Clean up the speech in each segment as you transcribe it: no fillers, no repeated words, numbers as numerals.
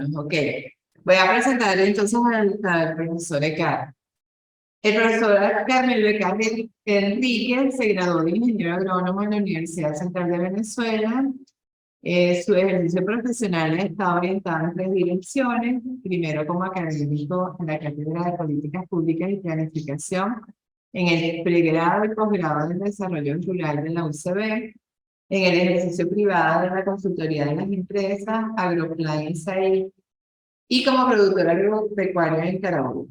Ok, voy a presentar entonces al profesor Ecar. El profesor Carmelo Ecar Enrique se graduó de ingeniero agrónomo en la Universidad Central de Venezuela. Su ejercicio profesional está orientado en tres direcciones. Primero, como académico en la Cátedra de Políticas Públicas y Planificación, en el pregrado y posgrado en Desarrollo Rural de la UCB, en el ejercicio privado de la consultoría de las empresas, Agroplan Insight, y como productora agropecuaria en Carabobo.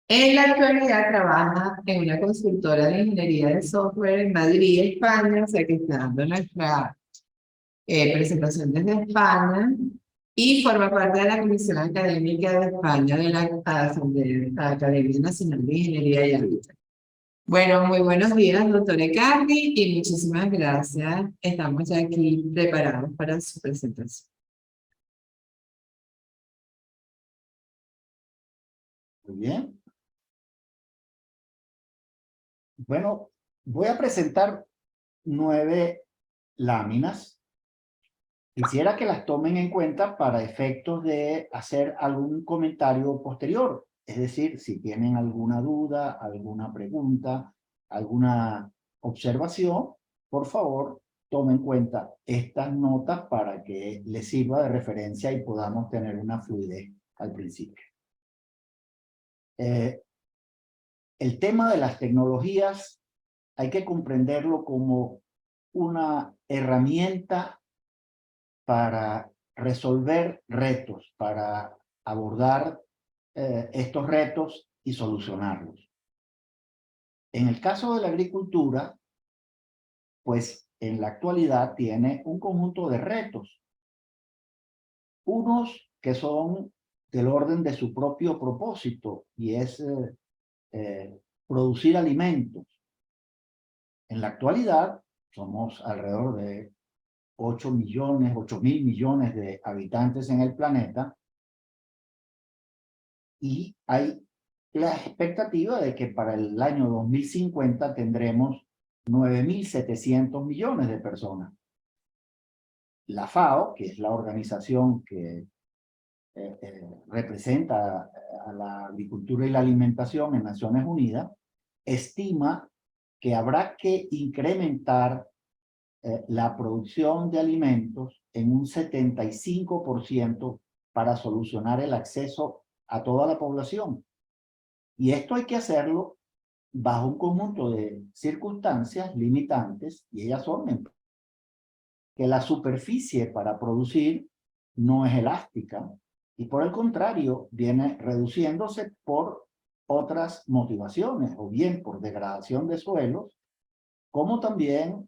En la actualidad trabaja en una consultora de ingeniería de software en Madrid, España, o sea que está dando nuestra presentación desde España, y forma parte de la Comisión Académica de España de la Academia Nacional de Ingeniería y Hábitat. Bueno, muy buenos días, doctor Ecardi, y muchísimas gracias. Estamos ya aquí preparados para su presentación. Muy bien. Bueno, voy a presentar 9 láminas. Quisiera que las tomen en cuenta para efectos de hacer algún comentario posterior. Es decir, si tienen alguna duda, alguna pregunta, alguna observación, por favor, tomen en cuenta estas notas para que les sirva de referencia y podamos tener una fluidez al principio. El tema de las tecnologías hay que comprenderlo como una herramienta para resolver retos, para abordar estos retos y solucionarlos. En el caso de la agricultura, pues en la actualidad tiene un conjunto de retos. Unos que son del orden de su propio propósito y es producir alimentos. En la actualidad somos alrededor de 8.000 millones de habitantes en el planeta, y hay la expectativa de que para el año 2050 tendremos 9.700 millones de personas. La FAO, que es la organización que representa a la agricultura y la alimentación en Naciones Unidas, estima que habrá que incrementar la producción de alimentos en un 75% para solucionar el acceso a toda la población. Y esto hay que hacerlo bajo un conjunto de circunstancias limitantes, y ellas son que la superficie para producir no es elástica, y por el contrario viene reduciéndose por otras motivaciones, o bien por degradación de suelos, como también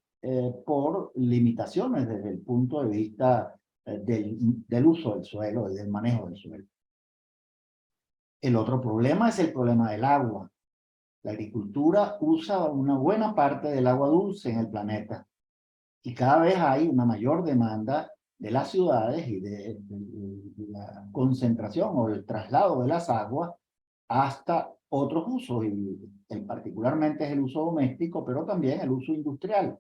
por limitaciones desde el punto de vista del uso del suelo y del manejo del suelo. El otro problema es el problema del agua. La agricultura usa una buena parte del agua dulce en el planeta, y cada vez hay una mayor demanda de las ciudades y de la concentración o el traslado de las aguas hasta otros usos, y particularmente es el uso doméstico, pero también el uso industrial.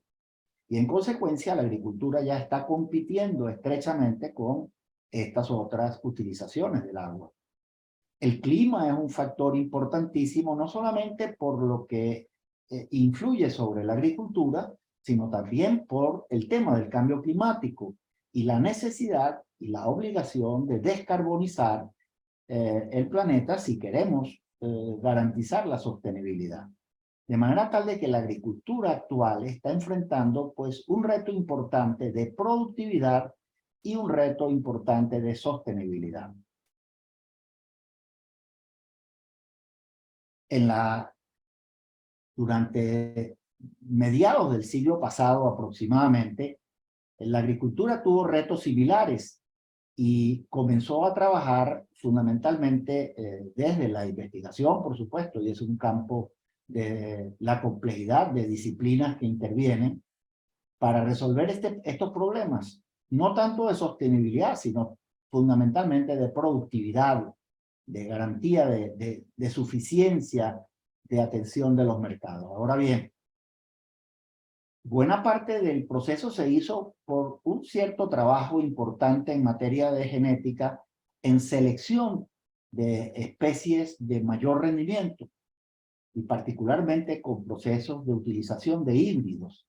Y en consecuencia la agricultura ya está compitiendo estrechamente con estas otras utilizaciones del agua. El clima es un factor importantísimo, no solamente por lo que influye sobre la agricultura, sino también por el tema del cambio climático y la necesidad y la obligación de descarbonizar el planeta si queremos garantizar la sostenibilidad. De manera tal de que la agricultura actual está enfrentando pues un reto importante de productividad y un reto importante de sostenibilidad. Durante mediados del siglo pasado aproximadamente, la agricultura tuvo retos similares y comenzó a trabajar fundamentalmente desde la investigación, por supuesto, y es un campo de la complejidad de disciplinas que intervienen para resolver estos problemas, no tanto de sostenibilidad, sino fundamentalmente de productividad, de garantía de suficiencia de atención de los mercados. Ahora bien, buena parte del proceso se hizo por un cierto trabajo importante en materia de genética en selección de especies de mayor rendimiento y particularmente con procesos de utilización de híbridos.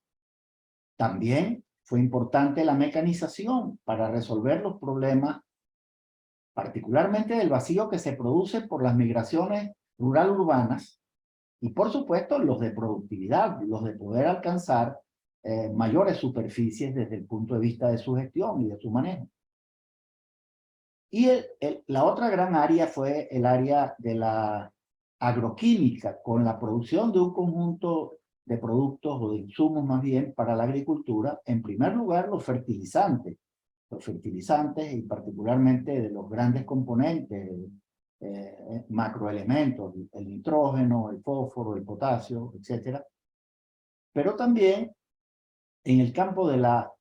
También fue importante la mecanización para resolver los problemas, particularmente del vacío que se produce por las migraciones rural-urbanas y, por supuesto, los de productividad, los de poder alcanzar mayores superficies desde el punto de vista de su gestión y de su manejo. Y la otra gran área fue el área de la agroquímica, con la producción de un conjunto de productos o de insumos más bien para la agricultura. En primer lugar, los fertilizantes y particularmente de los grandes componentes, macroelementos, el nitrógeno, el fósforo, el potasio, etc. Pero también en el campo de la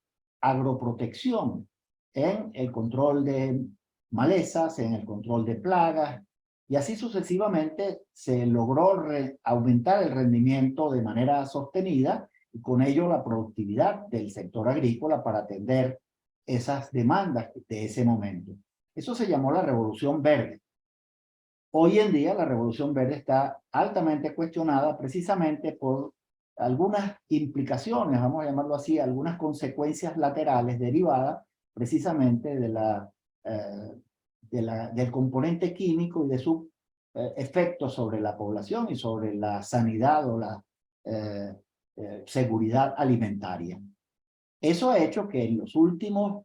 agroprotección, en el control de malezas, en el control de plagas, y así sucesivamente se logró aumentar el rendimiento de manera sostenida y con ello la productividad del sector agrícola para atender esas demandas de ese momento. Eso se llamó la Revolución Verde. Hoy en día la Revolución Verde está altamente cuestionada precisamente por algunas implicaciones, vamos a llamarlo así, algunas consecuencias laterales derivadas precisamente del componente químico y de su efecto sobre la población y sobre la sanidad o la seguridad alimentaria. Eso ha hecho que en los últimos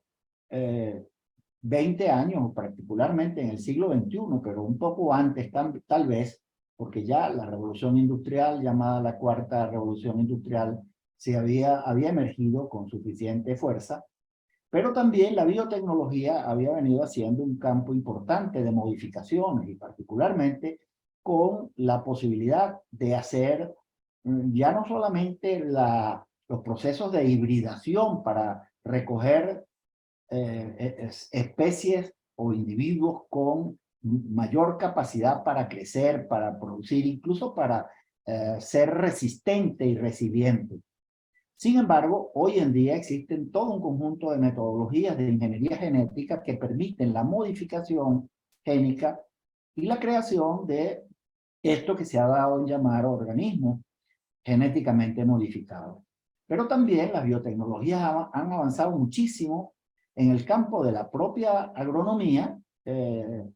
20 años, particularmente en el siglo XXI, pero un poco antes tal vez, porque ya la revolución industrial, llamada la cuarta revolución industrial, había emergido con suficiente fuerza, pero también la biotecnología había venido haciendo un campo importante de modificaciones y particularmente con la posibilidad de hacer ya no solamente los procesos de hibridación para recoger especies o individuos con mayor capacidad para crecer, para producir, incluso para ser resistente y resiliente. Sin embargo, hoy en día existen todo un conjunto de metodologías de ingeniería genética que permiten la modificación génica y la creación de esto que se ha dado en llamar organismos genéticamente modificados. Pero también las biotecnologías han avanzado muchísimo en el campo de la propia agronomía, en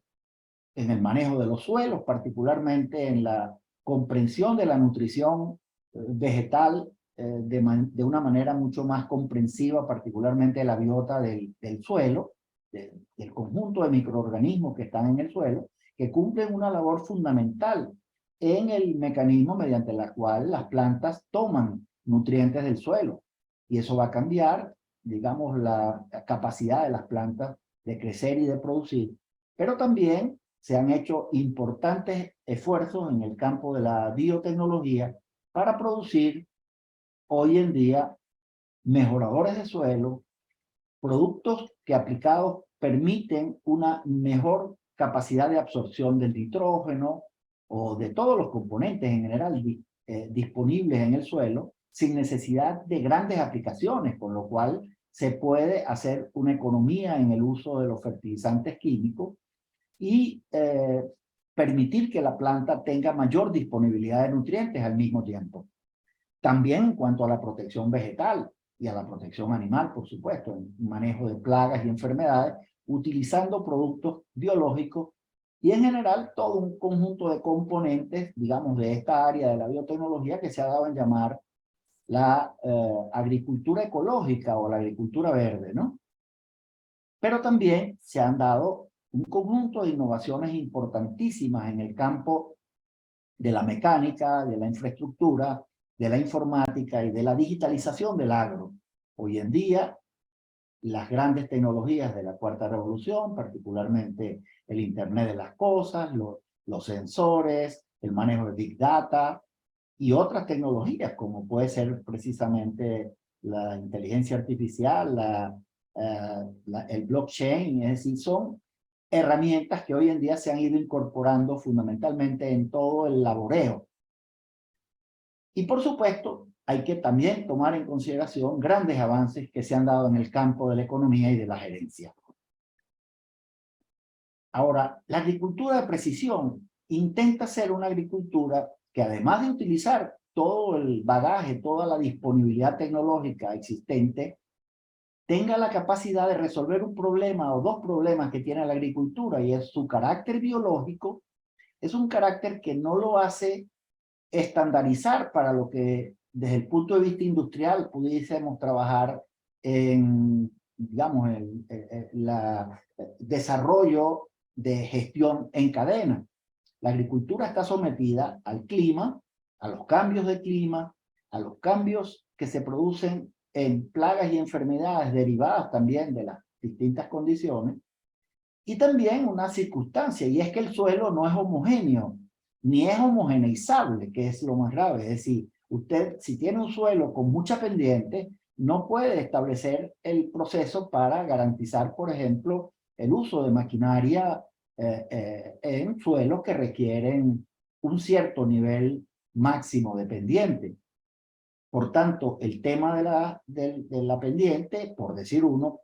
el manejo de los suelos, particularmente en la comprensión de la nutrición vegetal de una manera mucho más comprensiva, particularmente la biota del suelo, del conjunto de microorganismos que están en el suelo, que cumplen una labor fundamental en el mecanismo mediante el cual las plantas toman nutrientes del suelo. Y eso va a cambiar, digamos, la capacidad de las plantas de crecer y de producir. Pero también se han hecho importantes esfuerzos en el campo de la biotecnología para producir hoy en día mejoradores de suelo, productos que aplicados permiten una mejor capacidad de absorción del nitrógeno o de todos los componentes en general disponibles en el suelo, sin necesidad de grandes aplicaciones, con lo cual se puede hacer una economía en el uso de los fertilizantes químicos y permitir que la planta tenga mayor disponibilidad de nutrientes al mismo tiempo. También en cuanto a la protección vegetal y a la protección animal, por supuesto, en manejo de plagas y enfermedades, utilizando productos biológicos y en general todo un conjunto de componentes, digamos, de esta área de la biotecnología que se ha dado en llamar la agricultura ecológica o la agricultura verde, ¿no? Pero también se han dado un conjunto de innovaciones importantísimas en el campo de la mecánica, de la infraestructura, de la informática y de la digitalización del agro. Hoy en día, las grandes tecnologías de la cuarta revolución, particularmente el Internet de las cosas, los sensores, el manejo de Big Data y otras tecnologías como puede ser precisamente la inteligencia artificial, el blockchain, es decir, son herramientas que hoy en día se han ido incorporando fundamentalmente en todo el laboreo. Y por supuesto, hay que también tomar en consideración grandes avances que se han dado en el campo de la economía y de la gerencia. Ahora, la agricultura de precisión intenta ser una agricultura que, además de utilizar todo el bagaje, toda la disponibilidad tecnológica existente, tenga la capacidad de resolver un problema o dos problemas que tiene la agricultura, y es su carácter biológico. Es un carácter que no lo hace estandarizar para lo que desde el punto de vista industrial pudiésemos trabajar en, digamos, el desarrollo de gestión en cadena. La agricultura está sometida al clima, a los cambios de clima, a los cambios que se producen en plagas y enfermedades derivadas también de las distintas condiciones, y también una circunstancia, y es que el suelo no es homogéneo, ni es homogeneizable, que es lo más grave. Es decir, usted, si tiene un suelo con mucha pendiente, no puede establecer el proceso para garantizar, por ejemplo, el uso de maquinaria en suelos que requieren un cierto nivel máximo de pendiente. Por tanto, el tema de la pendiente, por decir uno,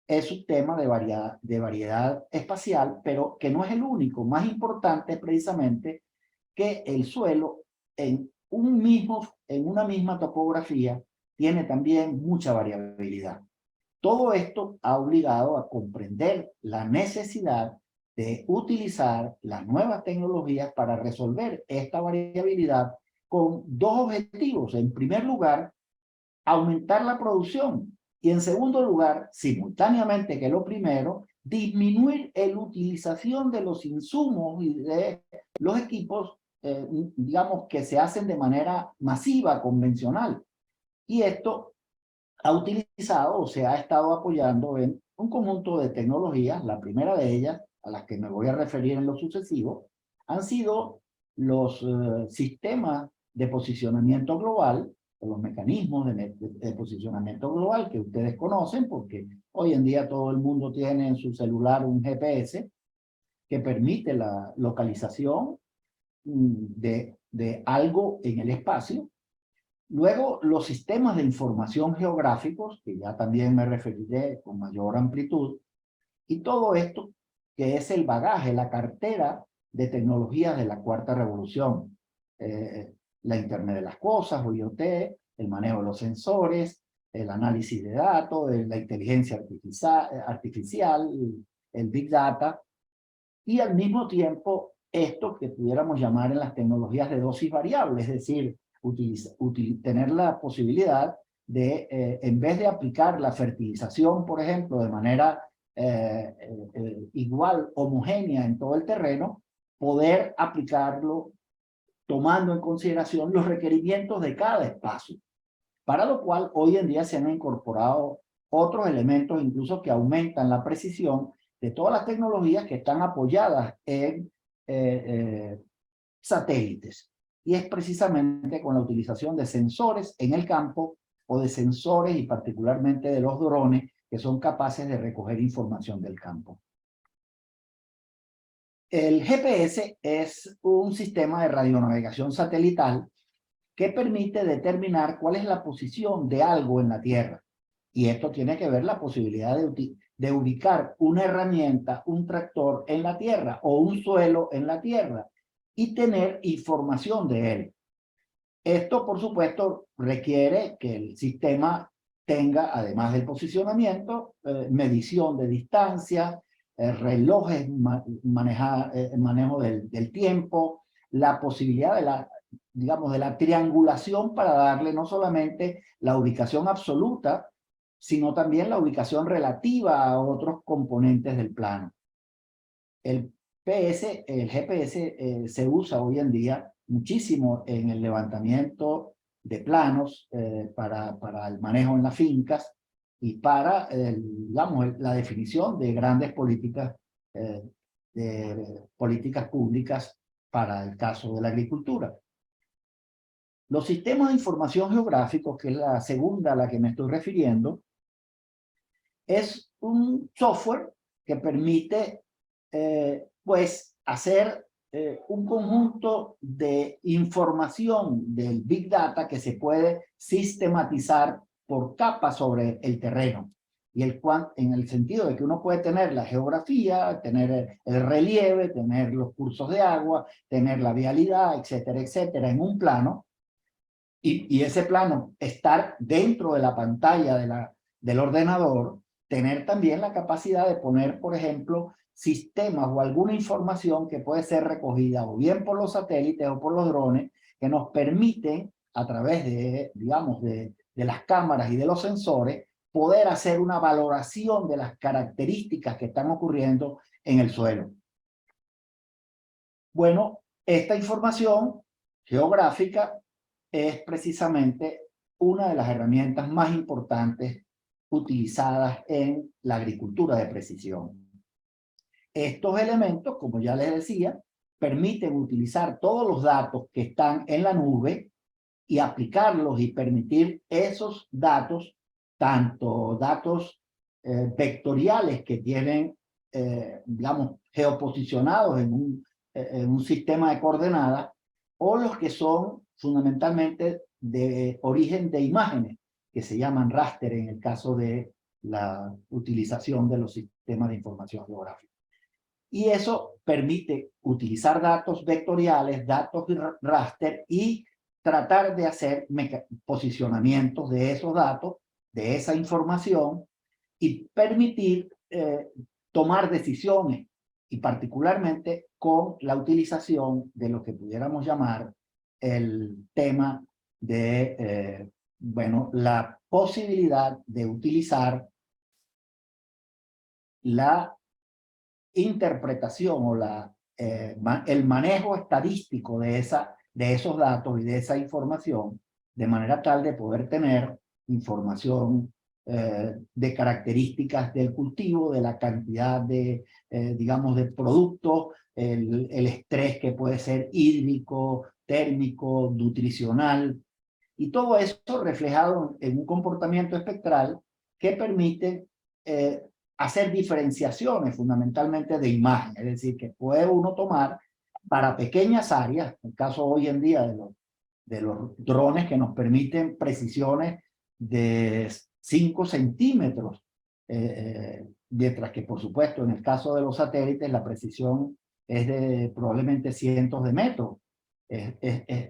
es un tema de variedad espacial, pero que no es el único. Más importante es precisamente que el suelo en una misma topografía tiene también mucha variabilidad. Todo esto ha obligado a comprender la necesidad de utilizar las nuevas tecnologías para resolver esta variabilidad con dos objetivos. En primer lugar, aumentar la producción, y en segundo lugar, simultáneamente que lo primero, disminuir la utilización de los insumos y de los equipos, digamos, que se hacen de manera masiva, convencional. Y esto ha utilizado o se ha estado apoyando en un conjunto de tecnologías. La primera de ellas, a las que me voy a referir en lo sucesivo, han sido los sistemas de posicionamiento global, o los mecanismos de posicionamiento global que ustedes conocen, porque hoy en día todo el mundo tiene en su celular un GPS que permite la localización de algo en el espacio. Luego, los sistemas de información geográficos, que ya también me referiré con mayor amplitud, y todo esto que es el bagaje, la cartera de tecnologías de la cuarta revolución. La Internet de las Cosas, o IoT, el manejo de los sensores, el análisis de datos, la inteligencia artificial, el Big Data, y al mismo tiempo esto que pudiéramos llamar en las tecnologías de dosis variable, es decir, tener la posibilidad de, en vez de aplicar la fertilización, por ejemplo, de manera igual, homogénea en todo el terreno, poder aplicarlo tomando en consideración los requerimientos de cada espacio, para lo cual hoy en día se han incorporado otros elementos incluso que aumentan la precisión de todas las tecnologías que están apoyadas en satélites. Y es precisamente con la utilización de sensores en el campo, o de sensores y particularmente de los drones, que son capaces de recoger información del campo. El GPS es un sistema de radionavegación satelital que permite determinar cuál es la posición de algo en la Tierra. Y esto tiene que ver la posibilidad de ubicar una herramienta, un tractor en la Tierra o un suelo en la Tierra y tener información de él. Esto, por supuesto, requiere que el sistema tenga, además del posicionamiento, medición de distancia, relojes, manejo del tiempo, la posibilidad de la triangulación para darle no solamente la ubicación absoluta, sino también la ubicación relativa a otros componentes del plano. El GPS se usa hoy en día muchísimo en el levantamiento de planos para el manejo en las fincas y para, digamos, la definición de grandes políticas públicas para el caso de la agricultura. Los sistemas de información geográficos, que es la segunda a la que me estoy refiriendo, es un software que permite pues hacer un conjunto de información del Big Data que se puede sistematizar por capas sobre el terreno. y en el sentido de que uno puede tener la geografía, tener el relieve, tener los cursos de agua, tener la vialidad, etcétera, etcétera, en un plano, y ese plano estar dentro de la pantalla del ordenador, tener también la capacidad de poner, por ejemplo, sistemas o alguna información que puede ser recogida o bien por los satélites o por los drones, que nos permiten, a través de, digamos, de las cámaras y de los sensores, poder hacer una valoración de las características que están ocurriendo en el suelo. Bueno, esta información geográfica es precisamente una de las herramientas más importantes utilizadas en la agricultura de precisión. Estos elementos, como ya les decía, permiten utilizar todos los datos que están en la nube y aplicarlos y permitir esos datos, tanto datos vectoriales que tienen, digamos, geoposicionados en un sistema de coordenadas, o los que son fundamentalmente de origen de imágenes, que se llaman raster en el caso de la utilización de los sistemas de información geográfica. Y eso permite utilizar datos vectoriales, datos raster, y tratar de hacer posicionamientos de esos datos, de esa información, y permitir tomar decisiones, y particularmente con la utilización de lo que pudiéramos llamar el tema de, bueno, la posibilidad de utilizar la interpretación o el manejo estadístico de esos datos y de esa información, de manera tal de poder tener información de características del cultivo, de la cantidad de, digamos, de productos, el estrés que puede ser hídrico, térmico, nutricional, y todo eso reflejado en un comportamiento espectral que permite hacer diferenciaciones fundamentalmente de imagen, es decir, que puede uno tomar para pequeñas áreas, en el caso hoy en día de los drones que nos permiten precisiones de 5 centímetros, mientras que por supuesto en el caso de los satélites la precisión es de probablemente cientos de metros.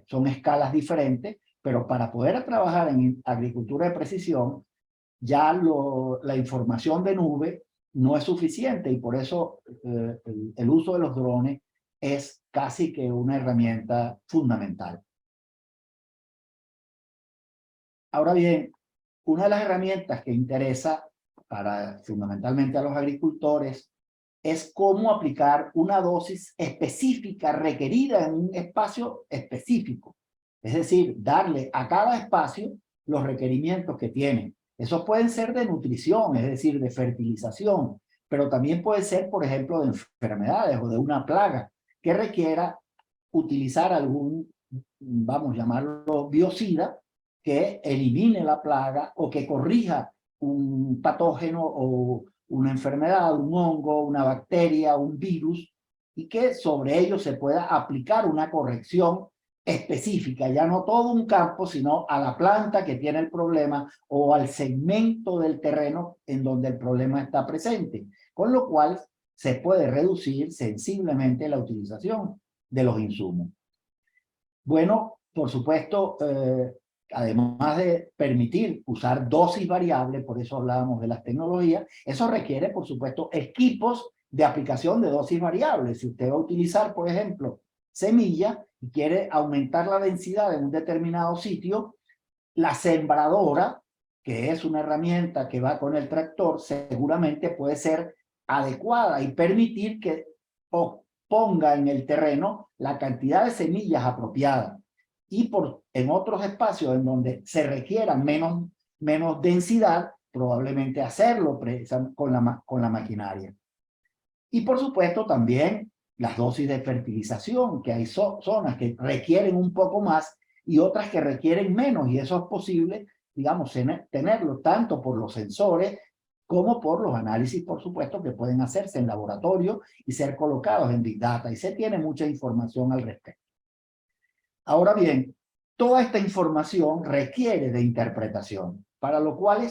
Son escalas diferentes, pero para poder trabajar en agricultura de precisión, ya la información de nube no es suficiente, y por eso el uso de los drones es casi que una herramienta fundamental. Ahora bien, una de las herramientas que interesa fundamentalmente a los agricultores es cómo aplicar una dosis específica requerida en un espacio específico. Es decir, darle a cada espacio los requerimientos que tiene. Esos pueden ser de nutrición, es decir, de fertilización, pero también puede ser, por ejemplo, de enfermedades o de una plaga que requiera utilizar algún, vamos a llamarlo, biocida, que elimine la plaga o que corrija un patógeno o una enfermedad, un hongo, una bacteria, un virus, y que sobre ello se pueda aplicar una corrección específica, ya no todo un campo, sino a la planta que tiene el problema o al segmento del terreno en donde el problema está presente, con lo cual se puede reducir sensiblemente la utilización de los insumos. Bueno, por supuesto, además de permitir usar dosis variables, por eso hablábamos de las tecnologías, eso requiere, por supuesto, equipos de aplicación de dosis variables. Si usted va a utilizar, por ejemplo, semilla y quiere aumentar la densidad en un determinado sitio, la sembradora, que es una herramienta que va con el tractor, seguramente puede ser adecuada y permitir que ponga en el terreno la cantidad de semillas apropiadas. Y en otros espacios en donde se requiera menos densidad, probablemente hacerlo con la maquinaria. Y por supuesto también las dosis de fertilización, que hay zonas que requieren un poco más y otras que requieren menos, y eso es posible, digamos, tenerlo tanto por los sensores como por los análisis, por supuesto, que pueden hacerse en laboratorio y ser colocados en Big Data, y se tiene mucha información al respecto. Ahora bien, toda esta información requiere de interpretación, para lo cual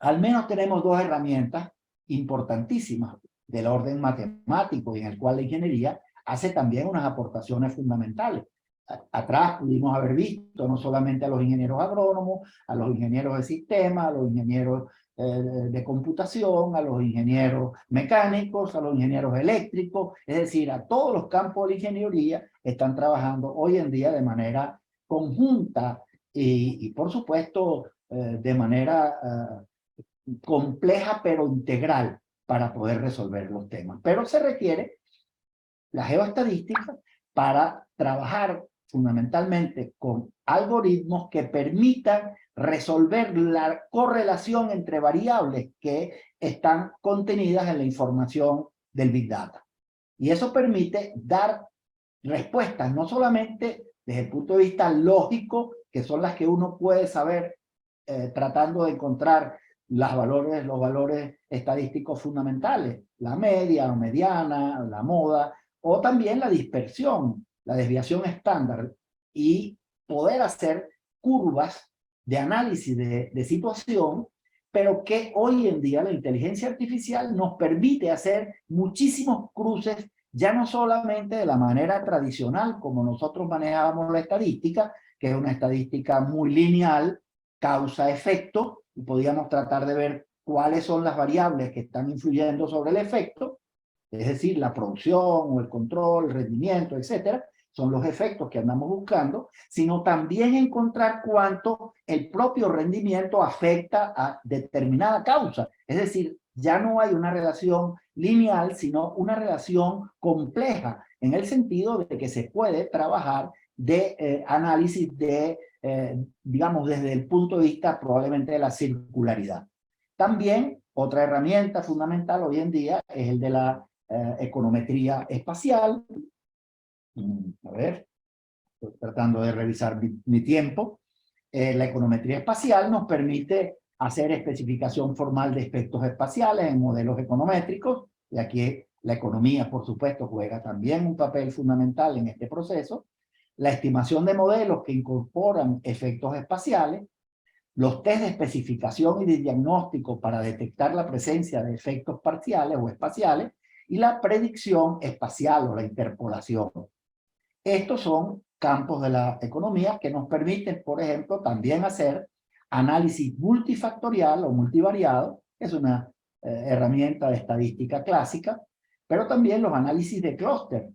al menos tenemos dos herramientas importantísimas del orden matemático y en el cual la ingeniería hace también unas aportaciones fundamentales. Atrás pudimos haber visto no solamente a los ingenieros agrónomos, a los ingenieros de sistemas, a los ingenieros de computación, a los ingenieros mecánicos, a los ingenieros eléctricos, es decir, a todos los campos de la ingeniería están trabajando hoy en día de manera conjunta y por supuesto, de manera compleja pero integral para poder resolver los temas. Pero se requiere la geoestadística para trabajar fundamentalmente con algoritmos que permitan resolver la correlación entre variables que están contenidas en la información del Big Data. Y eso permite dar respuestas, no solamente desde el punto de vista lógico, que son las que uno puede saber tratando de encontrar los valores estadísticos fundamentales, la media o mediana, la moda, o también la dispersión, la desviación estándar, y poder hacer curvas de análisis de situación, pero que hoy en día la inteligencia artificial nos permite hacer muchísimos cruces, ya no solamente de la manera tradicional como nosotros manejábamos la estadística, que es una estadística muy lineal, causa-efecto, y podíamos tratar de ver cuáles son las variables que están influyendo sobre el efecto, es decir, la producción o el control, el rendimiento, etcétera, son los efectos que andamos buscando, sino también encontrar cuánto el propio rendimiento afecta a determinada causa. Es decir, ya no hay una relación lineal, sino una relación compleja, en el sentido de que se puede trabajar de análisis de, digamos, desde el punto de vista probablemente de la circularidad. También otra herramienta fundamental hoy en día es el de la econometría espacial. A ver, estoy tratando de revisar mi tiempo. La econometría espacial nos permite hacer especificación formal de efectos espaciales en modelos econométricos, y aquí la economía, por supuesto, juega también un papel fundamental en este proceso. La estimación de modelos que incorporan efectos espaciales, los test de especificación y de diagnóstico para detectar la presencia de efectos parciales o espaciales, y la predicción espacial o la interpolación. Estos son campos de la economía que nos permiten, por ejemplo, también hacer análisis multifactorial o multivariado, que es una herramienta de estadística clásica, pero también los análisis de clúster.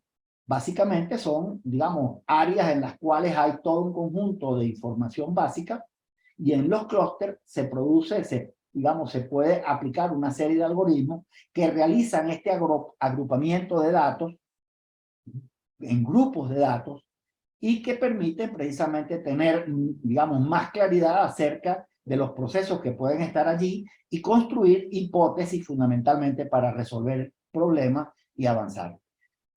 Básicamente son, digamos, áreas en las cuales hay todo un conjunto de información básica, y en los clústeres se produce, digamos, se puede aplicar una serie de algoritmos que realizan este agrupamiento de datos en grupos de datos y que permiten precisamente tener, digamos, más claridad acerca de los procesos que pueden estar allí y construir hipótesis fundamentalmente para resolver problemas y avanzar.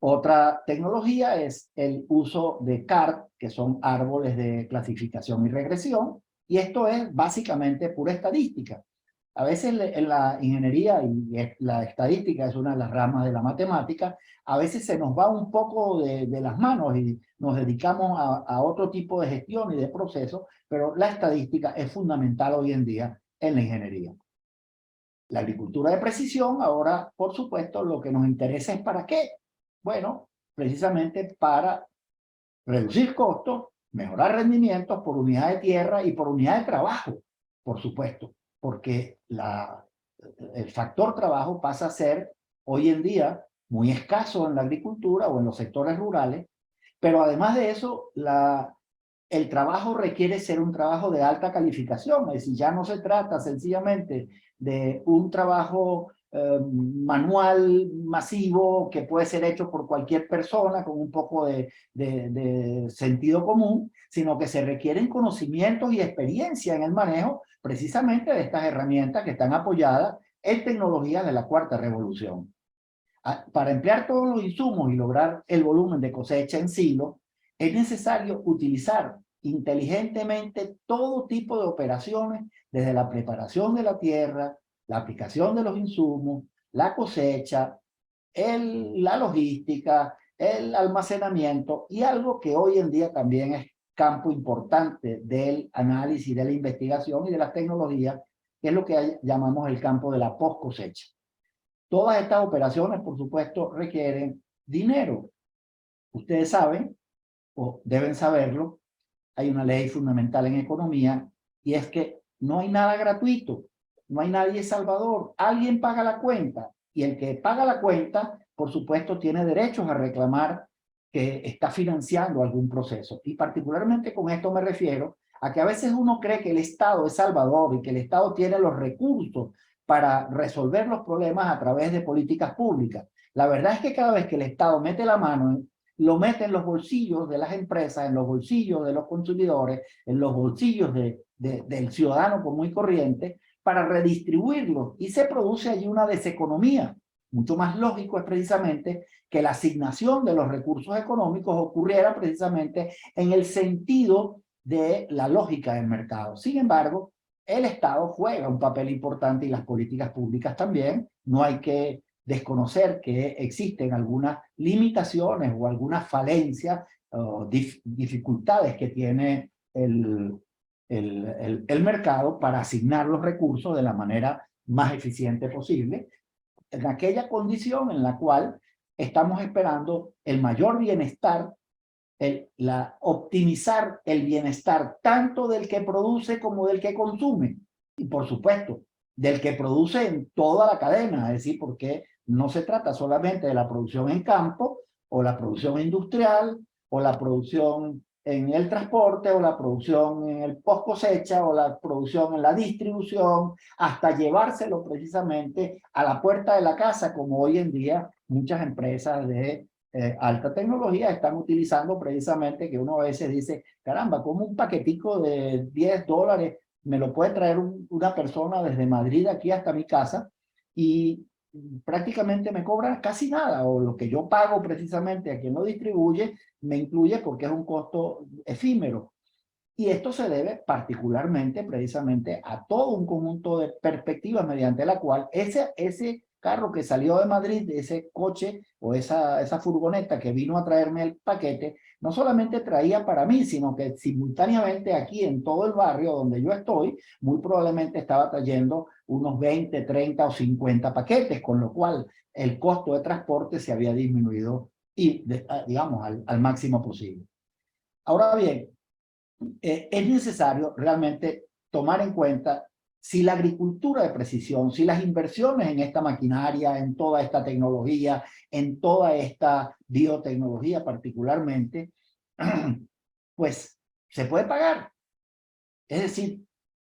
Otra tecnología es el uso de CART, que son árboles de clasificación y regresión, y esto es básicamente pura estadística. A veces en la ingeniería, y la estadística es una de las ramas de la matemática, a veces se nos va un poco de las manos y nos dedicamos a otro tipo de gestión y de procesos, pero la estadística es fundamental hoy en día en la ingeniería. La agricultura de precisión, ahora, por supuesto, lo que nos interesa es ¿para qué? Bueno, precisamente para reducir costos, mejorar rendimientos por unidad de tierra y por unidad de trabajo, por supuesto, porque el factor trabajo pasa a ser hoy en día muy escaso en la agricultura o en los sectores rurales, pero además de eso, el trabajo requiere ser un trabajo de alta calificación, es decir, ya no se trata sencillamente de un trabajo manual masivo que puede ser hecho por cualquier persona con un poco de sentido común, sino que se requieren conocimientos y experiencia en el manejo precisamente de estas herramientas que están apoyadas en tecnologías de la cuarta revolución. Para emplear todos los insumos y lograr el volumen de cosecha en silo, es necesario utilizar inteligentemente todo tipo de operaciones, desde la preparación de la tierra, la aplicación de los insumos, la cosecha, la logística, el almacenamiento, y algo que hoy en día también es campo importante del análisis, de la investigación y de las tecnologías, que es lo que llamamos el campo de la post cosecha. Todas estas operaciones, por supuesto, requieren dinero. Ustedes saben, o deben saberlo, hay una ley fundamental en economía, y es que no hay nada gratuito, no hay nadie salvador. Alguien paga la cuenta, y el que paga la cuenta, por supuesto, tiene derechos a reclamar que está financiando algún proceso. Y particularmente con esto me refiero a que a veces uno cree que el Estado es salvador y que el Estado tiene los recursos para resolver los problemas a través de políticas públicas. La verdad es que cada vez que el Estado mete la mano, lo mete en los bolsillos de las empresas, en los bolsillos de los consumidores, en los bolsillos del ciudadano común y corriente, para redistribuirlos, y se produce allí una deseconomía. Mucho más lógico es precisamente que la asignación de los recursos económicos ocurriera precisamente en el sentido de la lógica del mercado. Sin embargo, el Estado juega un papel importante y las políticas públicas también. No hay que desconocer que existen algunas limitaciones o algunas falencias o dificultades que tiene el mercado para asignar los recursos de la manera más eficiente posible, en aquella condición en la cual estamos esperando el mayor bienestar, optimizar el bienestar tanto del que produce como del que consume, y por supuesto del que produce en toda la cadena, es decir, porque no se trata solamente de la producción en campo o la producción industrial o la producción en el transporte o la producción en el post cosecha o la producción en la distribución, hasta llevárselo precisamente a la puerta de la casa, como hoy en día muchas empresas de alta tecnología están utilizando precisamente, que uno a veces dice, caramba, como un paquetico de $10 me lo puede traer una persona desde Madrid aquí hasta mi casa, y prácticamente me cobran casi nada, o lo que yo pago precisamente a quien lo distribuye me incluye porque es un costo efímero. Y esto se debe particularmente precisamente a todo un conjunto de perspectivas mediante la cual ese carro que salió de Madrid, ese coche o esa furgoneta que vino a traerme el paquete, no solamente traía para mí, sino que simultáneamente aquí en todo el barrio donde yo estoy, muy probablemente estaba trayendo unos 20, 30 o 50 paquetes, con lo cual el costo de transporte se había disminuido y, digamos, al máximo posible. Ahora bien, es necesario realmente tomar en cuenta si la agricultura de precisión, si las inversiones en esta maquinaria, en toda esta tecnología, en toda esta biotecnología particularmente, pues se puede pagar. Es decir,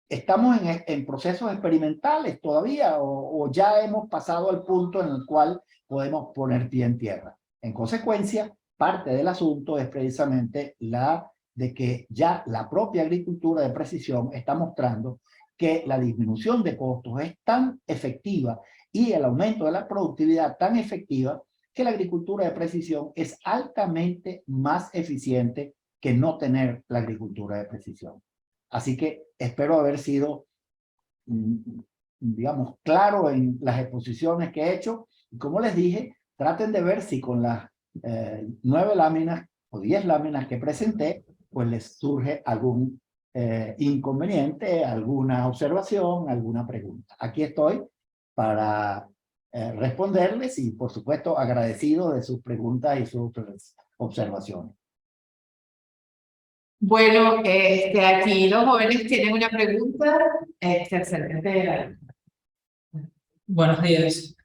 estamos en procesos experimentales todavía o ya hemos pasado al punto en el cual podemos poner pie en tierra. En consecuencia, parte del asunto es precisamente de que ya la propia agricultura de precisión está mostrando que la disminución de costos es tan efectiva y el aumento de la productividad tan efectiva que la agricultura de precisión es altamente más eficiente que no tener la agricultura de precisión. Así que espero haber sido, digamos, claro en las exposiciones que he hecho. Y como les dije, traten de ver si con las 9 láminas o 10 láminas que presenté, pues les surge algún inconveniente, alguna observación, alguna pregunta. Aquí estoy para responderles y, por supuesto, agradecido de sus preguntas y sus observaciones. Bueno, aquí los jóvenes tienen una pregunta. Excelente. Buenos días.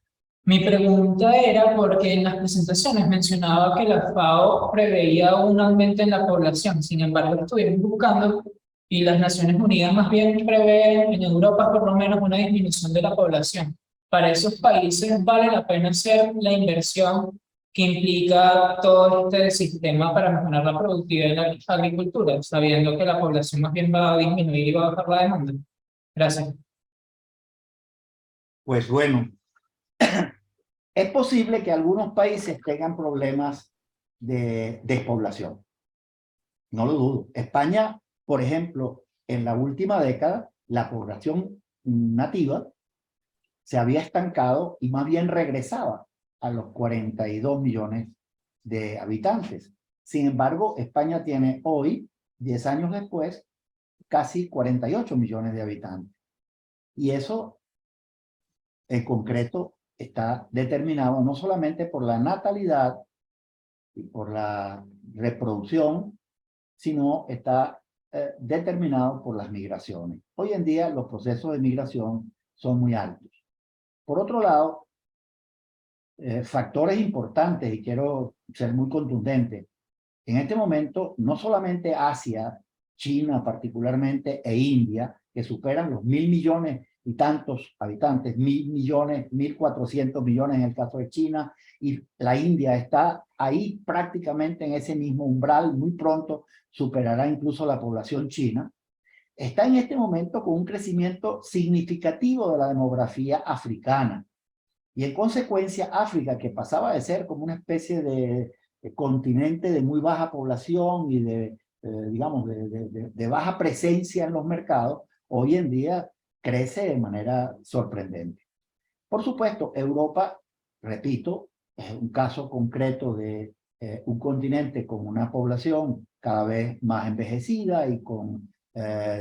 Mi pregunta era porque en las presentaciones mencionaba que la FAO preveía un aumento en la población. Sin embargo, estuvimos buscando y las Naciones Unidas más bien prevén en Europa por lo menos una disminución de la población. Para esos países vale la pena hacer la inversión que implica todo este sistema para mejorar la productividad de la agricultura, sabiendo que la población más bien va a disminuir y va a bajar la demanda. Gracias. Pues bueno, es posible que algunos países tengan problemas de despoblación. No lo dudo. España, por ejemplo, en la última década, la población nativa se había estancado y más bien regresaba a los 42 millones de habitantes. Sin embargo, España tiene hoy, 10 años después, casi 48 millones de habitantes. Y eso, en concreto, está determinado no solamente por la natalidad y por la reproducción, sino está determinado por las migraciones. Hoy en día los procesos de migración son muy altos. Por otro lado, factores importantes, y quiero ser muy contundente, en este momento no solamente Asia, China particularmente e India, que superan los 1.000 millones y tantos habitantes, 1.000 millones, 1.400 millones en el caso de China, y la India está ahí prácticamente en ese mismo umbral, muy pronto superará incluso la población china, está en este momento con un crecimiento significativo de la demografía africana. Y en consecuencia, África, que pasaba de ser como una especie de continente de muy baja población y digamos, de baja presencia en los mercados, hoy en día crece de manera sorprendente. Por supuesto, Europa, repito, es un caso concreto de un continente con una población cada vez más envejecida y con,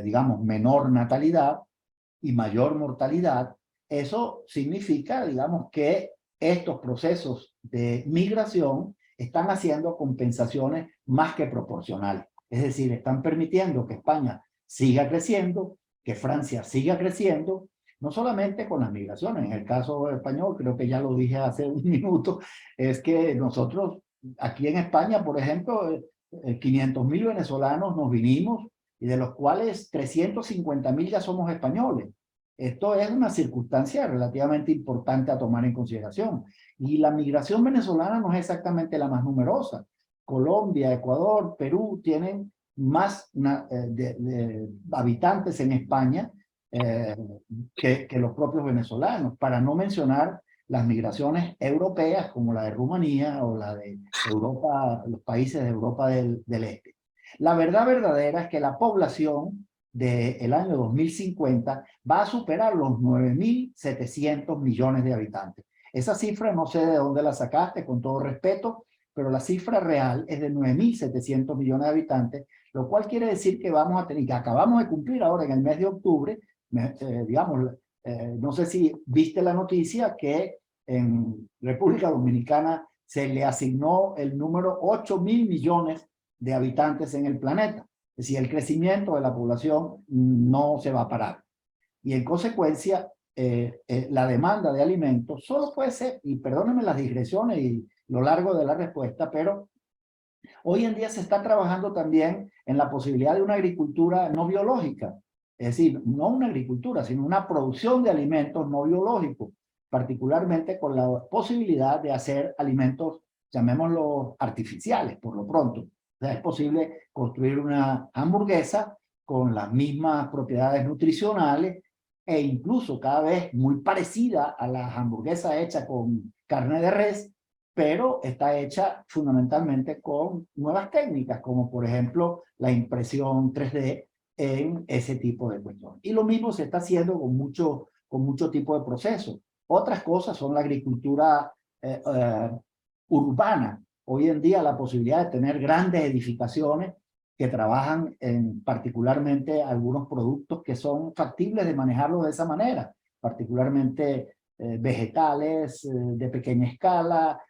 digamos, menor natalidad y mayor mortalidad. Eso significa, digamos, que estos procesos de migración están haciendo compensaciones más que proporcionales. Es decir, están permitiendo que España siga creciendo, que Francia siga creciendo, no solamente con las migraciones. En el caso español, creo que ya lo dije hace un minuto, es que nosotros aquí en España, por ejemplo, 500.000 venezolanos nos vinimos y de los cuales 350.000 ya somos españoles. Esto es una circunstancia relativamente importante a tomar en consideración. Y la migración venezolana no es exactamente la más numerosa. Colombia, Ecuador, Perú tienen más de habitantes en España que los propios venezolanos, para no mencionar las migraciones europeas como la de Rumanía o la de Europa, los países de Europa del Este. La verdad verdadera es que la población del año 2050 va a superar los 9.700 millones de habitantes. Esa cifra no sé de dónde la sacaste, con todo respeto, pero la cifra real es de 9.700 millones de habitantes, lo cual quiere decir que vamos a tener, que acabamos de cumplir ahora en el mes de octubre, digamos, no sé si viste la noticia que en República Dominicana se le asignó el número 8.000 millones de habitantes en el planeta. Es decir, el crecimiento de la población no se va a parar. Y en consecuencia, la demanda de alimentos solo puede ser, y perdónenme las digresiones y lo largo de la respuesta, pero hoy en día se está trabajando también en la posibilidad de una agricultura no biológica. Es decir, no una agricultura, sino una producción de alimentos no biológicos, particularmente con la posibilidad de hacer alimentos, llamémoslos artificiales, por lo pronto. O sea, es posible construir una hamburguesa con las mismas propiedades nutricionales e incluso cada vez muy parecida a las hamburguesas hechas con carne de res, pero está hecha fundamentalmente con nuevas técnicas, como por ejemplo la impresión 3D en ese tipo de cuestiones. Y lo mismo se está haciendo con mucho tipo de procesos. Otras cosas son la agricultura urbana. Hoy en día la posibilidad de tener grandes edificaciones que trabajan en particularmente algunos productos que son factibles de manejarlo de esa manera, particularmente vegetales de pequeña escala,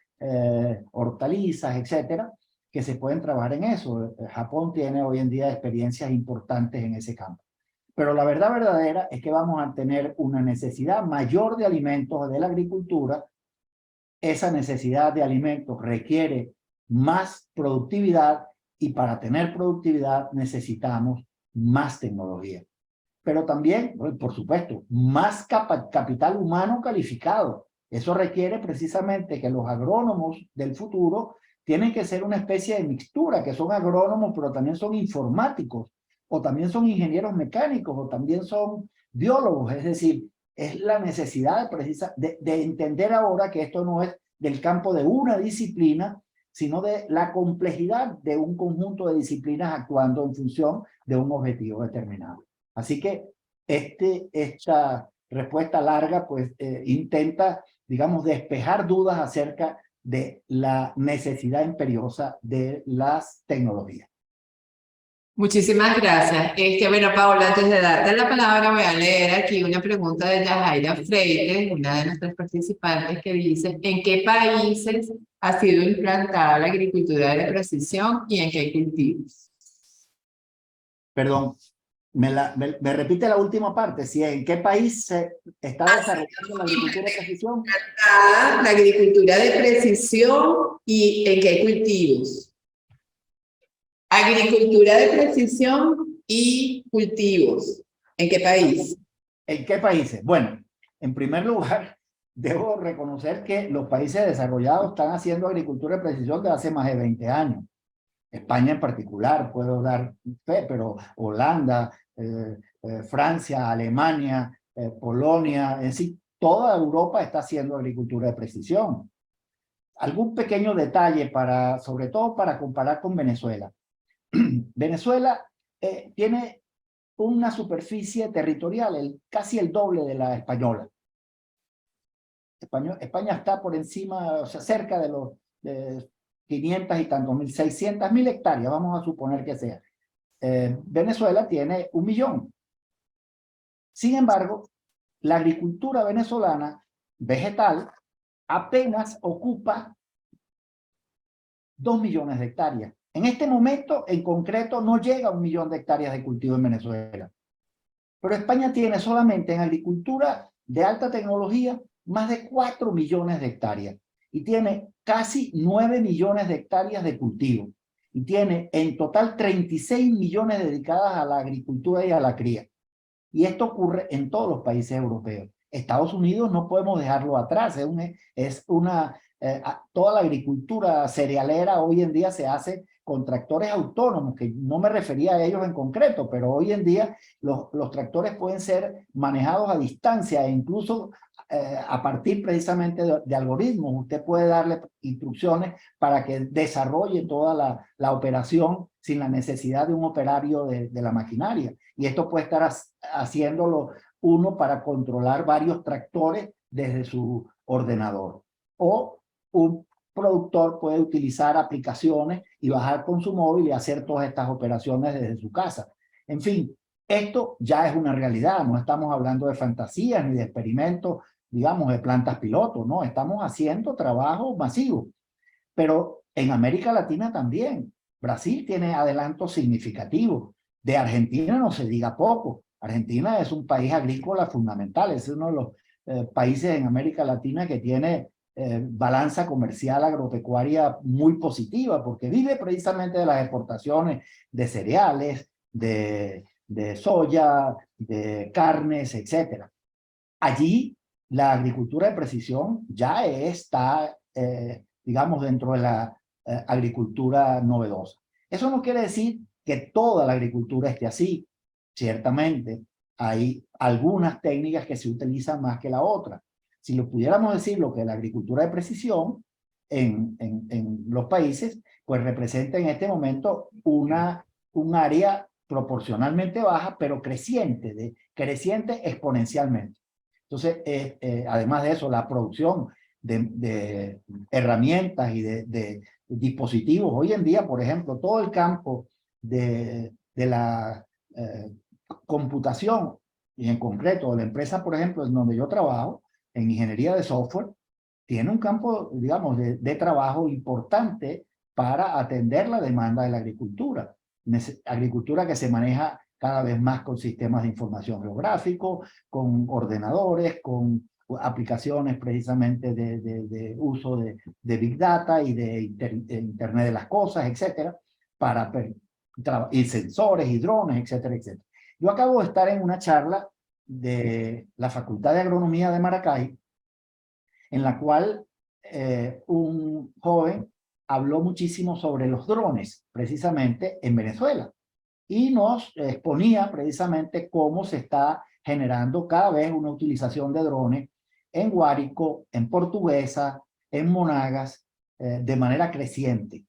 hortalizas, etcétera, que se pueden trabajar en eso. Japón tiene hoy en día experiencias importantes en ese campo. Pero la verdad verdadera es que vamos a tener una necesidad mayor de alimentos de la agricultura. Esa necesidad de alimentos requiere más productividad y para tener productividad necesitamos más tecnología. Pero también, por supuesto, más capital humano calificado. Eso requiere precisamente que los agrónomos del futuro tienen que ser una especie de mixtura, que son agrónomos, pero también son informáticos, o también son ingenieros mecánicos, o también son biólogos. Es decir, es la necesidad de entender ahora que esto no es del campo de una disciplina, sino de la complejidad de un conjunto de disciplinas actuando en función de un objetivo determinado. Así que esta respuesta larga pues intenta, digamos, despejar dudas acerca de la necesidad imperiosa de las tecnologías. Muchísimas gracias. Bueno, Paola, antes de darte la palabra, voy a leer aquí una pregunta de Yajaira Freire, una de nuestras participantes, que dice: ¿en qué países ha sido implantada la agricultura de precisión y en qué cultivos? Perdón, me repite la última parte. Si en qué país se está desarrollando la agricultura de precisión. La agricultura de precisión y en qué cultivos. Agricultura de precisión y cultivos. ¿En qué país? ¿En qué países? Bueno, en primer lugar, debo reconocer que los países desarrollados están haciendo agricultura de precisión desde hace más de 20 años. España en particular, puedo dar fe, pero Holanda, Francia, Alemania, Polonia, en sí, toda Europa está haciendo agricultura de precisión. Algún pequeño detalle sobre todo para comparar con Venezuela. Venezuela tiene una superficie territorial casi el doble de la española. España está por encima, o sea, cerca de los 500 y tantos mil, 600.000 hectáreas, vamos a suponer que sea. Venezuela tiene 1 millón. Sin embargo, la agricultura venezolana vegetal apenas ocupa 2 millones de hectáreas. En este momento, en concreto, no llega a 1 millón de hectáreas de cultivo en Venezuela. Pero España tiene solamente en agricultura de alta tecnología más de 4 millones de hectáreas y tiene casi 9 millones de hectáreas de cultivo y tiene en total 36 millones dedicadas a la agricultura y a la cría. Y esto ocurre en todos los países europeos. Estados Unidos no podemos dejarlo atrás, toda la agricultura cerealera hoy en día se hace con tractores autónomos, que no me refería a ellos en concreto, pero hoy en día los tractores pueden ser manejados a distancia e incluso a partir precisamente de algoritmos. Usted puede darle instrucciones para que desarrolle toda la operación sin la necesidad de un operario de la maquinaria. Y esto puede estar haciéndolo uno para controlar varios tractores desde su ordenador. O un productor puede utilizar aplicaciones y bajar con su móvil y hacer todas estas operaciones desde su casa. En fin, esto ya es una realidad. No estamos hablando de fantasías ni de experimentos, digamos, de plantas piloto, ¿no? Estamos haciendo trabajo masivo. Pero en América Latina también. Brasil tiene adelantos significativos. De Argentina no se diga poco. Argentina es un país agrícola fundamental. Es uno de los países en América Latina que tiene balanza comercial agropecuaria muy positiva, porque vive precisamente de las exportaciones de cereales, de soya, de carnes, etc. Allí la agricultura de precisión ya está, digamos, dentro de la agricultura novedosa. Eso no quiere decir que toda la agricultura esté así. Ciertamente hay algunas técnicas que se utilizan más que la otra. Si lo pudiéramos decir, lo que la agricultura de precisión en los países, pues representa en este momento un área proporcionalmente baja, pero creciente exponencialmente. Entonces, además de eso, la producción de herramientas y de dispositivos, hoy en día, por ejemplo, todo el campo de la computación, y en concreto la empresa, por ejemplo, en donde yo trabajo, en ingeniería de software, tiene un campo, digamos, de trabajo importante para atender la demanda de la agricultura. Agricultura que se maneja cada vez más con sistemas de información geográfico, con ordenadores, con aplicaciones precisamente de uso de Big Data y de Internet de las Cosas, etcétera, y sensores y drones, etcétera, etcétera. Yo acabo de estar en una charla de la Facultad de Agronomía de Maracay, en la cual un joven habló muchísimo sobre los drones, precisamente en Venezuela, y nos exponía precisamente cómo se está generando cada vez una utilización de drones en Guárico, en Portuguesa, en Monagas, de manera creciente,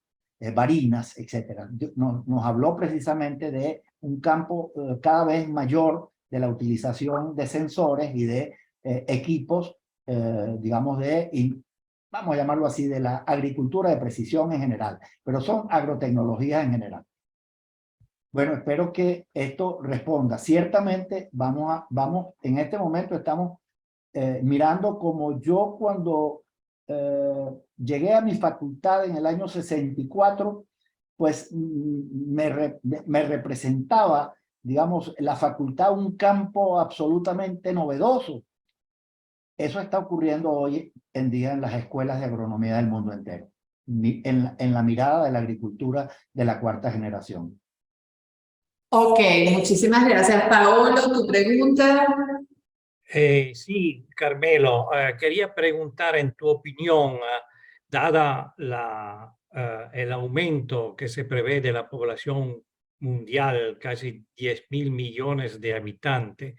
Barinas, etc. Nos habló precisamente de un campo cada vez mayor de la utilización de sensores y de equipos, digamos, vamos a llamarlo así, de la agricultura de precisión en general, pero son agrotecnologías en general. Bueno, espero que esto responda. Ciertamente en este momento estamos mirando como yo cuando llegué a mi facultad en el año 64, pues me representaba, digamos, la facultad un campo absolutamente novedoso. Eso está ocurriendo hoy en día en las escuelas de agronomía del mundo entero, en la mirada de la agricultura de la cuarta generación. Ok, muchísimas gracias. Paolo, tu pregunta. Sí, Carmelo, quería preguntar en tu opinión, dada el aumento que se prevé de la población mundial, casi 10.000 millones de habitantes,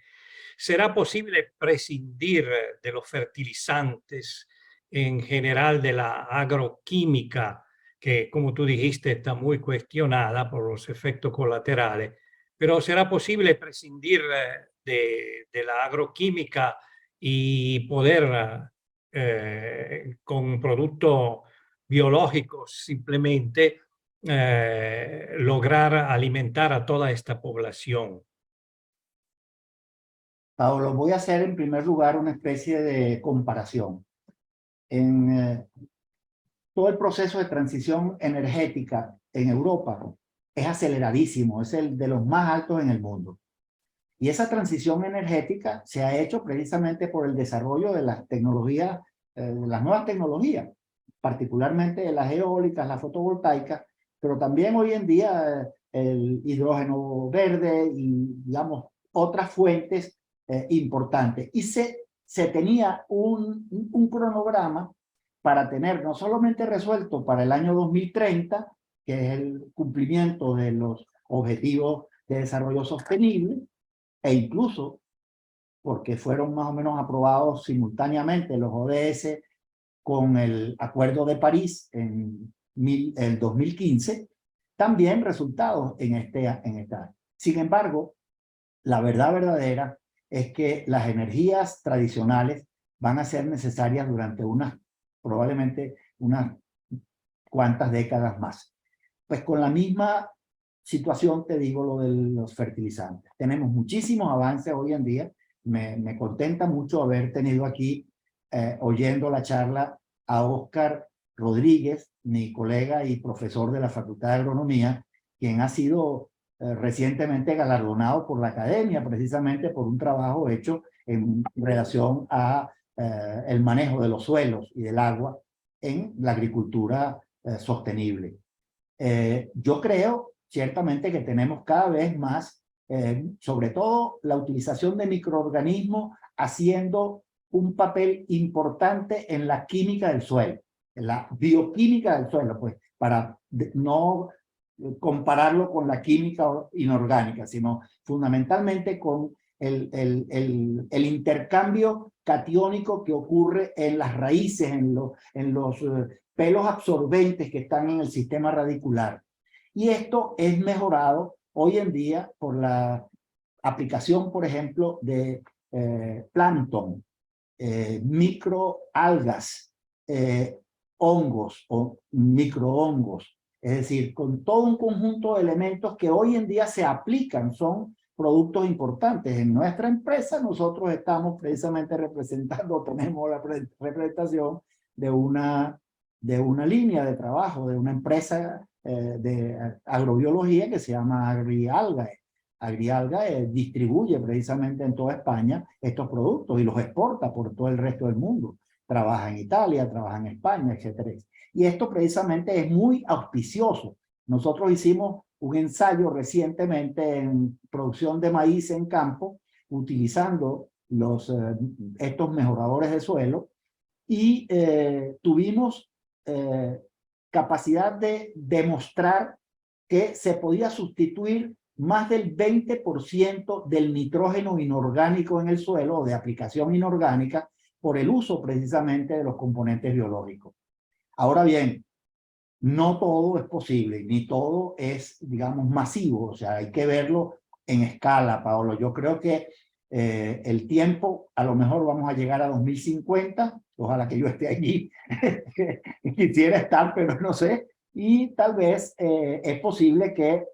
¿será posible prescindir de los fertilizantes en general, de la agroquímica, que como tú dijiste está muy cuestionada por los efectos colaterales? Pero ¿será posible prescindir de la agroquímica y poder con productos biológicos simplemente lograr alimentar a toda esta población? Pablo, voy a hacer en primer lugar una especie de comparación. En todo el proceso de transición energética en Europa es aceleradísimo, es el de los más altos en el mundo. Y esa transición energética se ha hecho precisamente por el desarrollo de las tecnologías, de las nuevas tecnologías, particularmente de las eólicas, las fotovoltaicas, pero también hoy en día el hidrógeno verde y, digamos, otras fuentes importantes. Y se tenía un cronograma para tener no solamente resuelto para el año 2030, que es el cumplimiento de los objetivos de desarrollo sostenible, e incluso porque fueron más o menos aprobados simultáneamente los ODS con el Acuerdo de París en el 2015, también resultados en esta. Sin embargo, la verdad verdadera es que las energías tradicionales van a ser necesarias durante probablemente unas cuantas décadas más. Pues con la misma situación te digo lo de los fertilizantes. Tenemos muchísimos avances hoy en día. Me contenta mucho haber tenido aquí, oyendo la charla, a Óscar Rodríguez, mi colega y profesor de la Facultad de Agronomía, quien ha sido recientemente galardonado por la academia, precisamente por un trabajo hecho en relación a el manejo de los suelos y del agua en la agricultura sostenible. Yo creo ciertamente que tenemos cada vez más, sobre todo la utilización de microorganismos haciendo un papel importante en la química del suelo, en la bioquímica del suelo, pues para no compararlo con la química inorgánica, sino fundamentalmente con el intercambio catiónico que ocurre en las raíces, en los pelos absorbentes que están en el sistema radicular. Y esto es mejorado hoy en día por la aplicación, por ejemplo, de plancton, microalgas, hongos o microhongos. Es decir, con todo un conjunto de elementos que hoy en día se aplican, son productos importantes. En nuestra empresa nosotros estamos precisamente representando, tenemos la representación de una línea de trabajo, de una empresa de agrobiología que se llama AgriAlgae. AgriAlgae distribuye precisamente en toda España estos productos y los exporta por todo el resto del mundo. Trabaja en Italia, trabaja en España, etcétera. Y esto precisamente es muy auspicioso. Nosotros hicimos un ensayo recientemente en producción de maíz en campo, utilizando estos mejoradores de suelo, y tuvimos capacidad de demostrar que se podía sustituir más del 20% del nitrógeno inorgánico en el suelo, o de aplicación inorgánica, por el uso precisamente de los componentes biológicos. Ahora bien, no todo es posible, ni todo es, digamos, masivo, o sea, hay que verlo en escala, Paolo. Yo creo que el tiempo, a lo mejor vamos a llegar a 2050, ojalá que yo esté allí, quisiera estar, pero no sé, y tal vez es posible que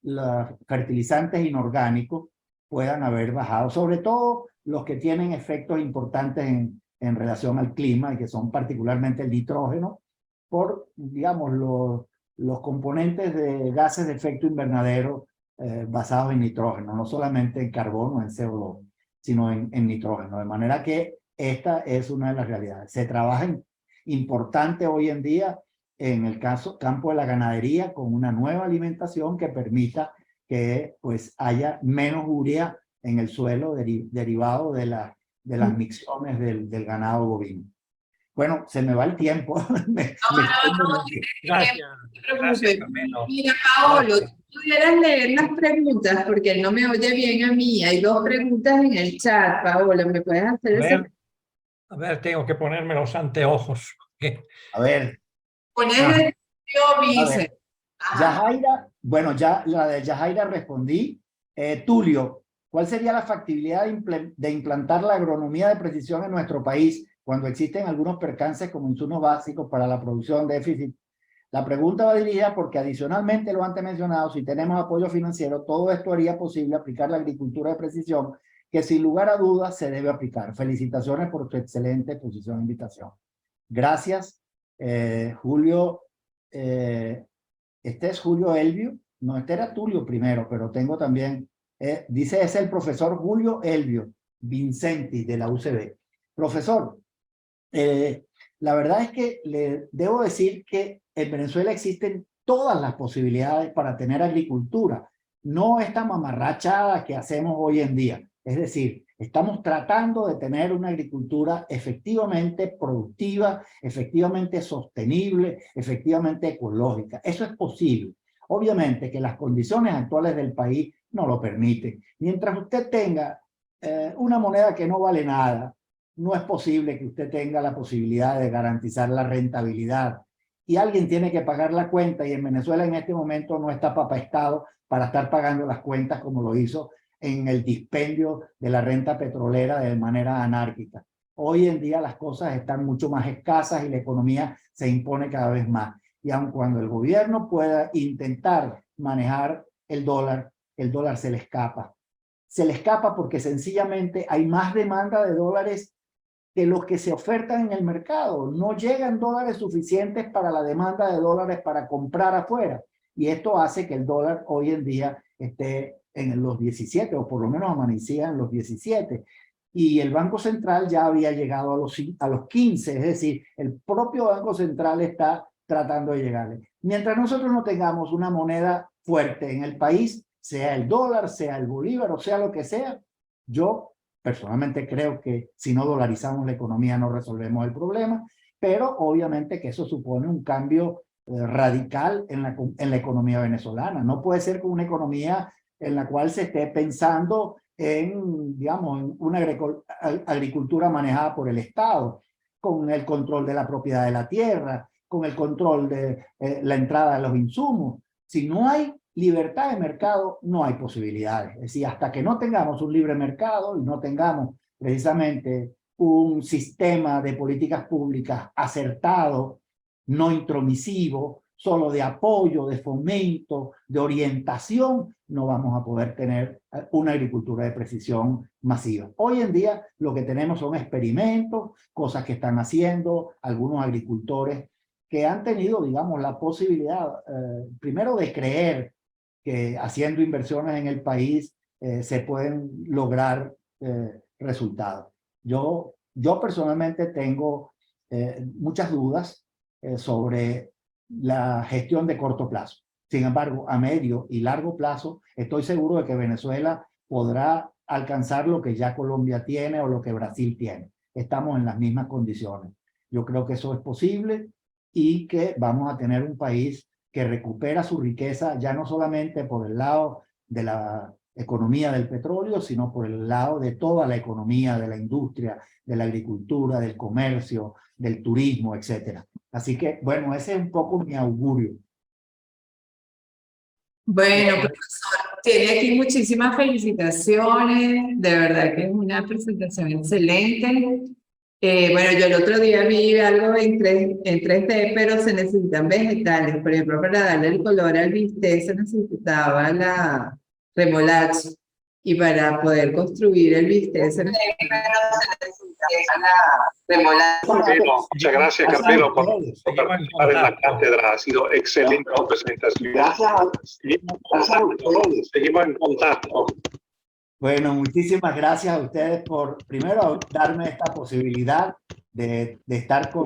los fertilizantes inorgánicos puedan haber bajado, sobre todo los que tienen efectos importantes en relación al clima y que son particularmente el nitrógeno, por, digamos, los componentes de gases de efecto invernadero basados en nitrógeno, no solamente en carbono, en CO2, sino en nitrógeno. De manera que esta es una de las realidades. Se trabaja importante hoy en día en el campo de la ganadería con una nueva alimentación que permita que pues haya menos urea en el suelo derivado de las micciones del ganado bovino. Bueno, se me va el tiempo. Gracias, gracias, Carmelo. Mira, Paolo, Gracias. tú pudieras leer las preguntas porque él no me oye bien a mí. Hay dos preguntas en el chat, Paolo. ¿Me puedes hacer esa? A ver, tengo que ponerme los anteojos. A ver, Poner yo a dice. ver. Yajaira, bueno, ya la de Yajaira respondí. Tulio, ¿cuál sería la factibilidad de implantar la agronomía de precisión en nuestro país cuando existen algunos percances como insumos básicos para la producción déficit? La pregunta va dirigida porque adicionalmente lo antes mencionado, si tenemos apoyo financiero, todo esto haría posible aplicar la agricultura de precisión, que sin lugar a dudas se debe aplicar. Felicitaciones por tu excelente exposición e invitación. Gracias, Julio. Este es Julio Elvio. No, este era Tulio primero, pero tengo también, dice, es el profesor Julio Elvio Vincenti de la UCB. Profesor, la verdad es que le debo decir que en Venezuela existen todas las posibilidades para tener agricultura, no esta mamarrachada que hacemos hoy en día. Es decir, estamos tratando de tener una agricultura efectivamente productiva, efectivamente sostenible, efectivamente ecológica. Eso es posible. Obviamente que las condiciones actuales del país no lo permiten. Mientras usted tenga una moneda que no vale nada, no es posible que usted tenga la posibilidad de garantizar la rentabilidad. Y alguien tiene que pagar la cuenta, y en Venezuela en este momento no está papestado para estar pagando las cuentas como lo hizo en el dispendio de la renta petrolera de manera anárquica. Hoy en día las cosas están mucho más escasas y la economía se impone cada vez más. Y aun cuando el gobierno pueda intentar manejar el dólar se le escapa. Se le escapa porque sencillamente hay más demanda de dólares que los que se ofertan en el mercado. No llegan dólares suficientes para la demanda de dólares para comprar afuera. Y esto hace que el dólar hoy en día esté en los 17, o por lo menos amanecía en los 17. Y el Banco Central ya había llegado a los 15, es decir, el propio Banco Central está tratando de llegarle. Mientras nosotros no tengamos una moneda fuerte en el país, sea el dólar, sea el bolívar, o sea lo que sea, yo personalmente creo que si no dolarizamos la economía no resolvemos el problema, pero obviamente que eso supone un cambio radical en la economía venezolana. No puede ser con una economía en la cual se esté pensando en, digamos, en una agricultura manejada por el Estado, con el control de la propiedad de la tierra, con el control de la entrada de los insumos. Si no hay libertad de mercado, no hay posibilidades. Es decir, hasta que no tengamos un libre mercado y no tengamos precisamente un sistema de políticas públicas acertado, no intromisivo, solo de apoyo, de fomento, de orientación, no vamos a poder tener una agricultura de precisión masiva. Hoy en día lo que tenemos son experimentos, cosas que están haciendo algunos agricultores que han tenido, digamos, la posibilidad, primero de creer que haciendo inversiones en el país se pueden lograr resultados. Yo personalmente tengo muchas dudas sobre la gestión de corto plazo. Sin embargo, a medio y largo plazo, estoy seguro de que Venezuela podrá alcanzar lo que ya Colombia tiene o lo que Brasil tiene. Estamos en las mismas condiciones. Yo creo que eso es posible y que vamos a tener un país que recupera su riqueza ya no solamente por el lado de la economía del petróleo, sino por el lado de toda la economía, de la industria, de la agricultura, del comercio, del turismo, etc. Así que, bueno, ese es un poco mi augurio. Bueno, profesor, tiene aquí muchísimas felicitaciones. De verdad que es una presentación excelente. Bueno, yo el otro día vi algo en 3D, pero se necesitan vegetales. Por ejemplo, para darle el color al bistec se necesitaba la remolacha. Y para poder construir el bistec se necesitaba la remolacha. Carmelo, muchas gracias, Carmelo, por Seguimos en participar en la contacto. cátedra. Ha sido excelente tu presentación. Seguimos en contacto. Bueno, muchísimas gracias a ustedes por, primero, darme esta posibilidad de estar con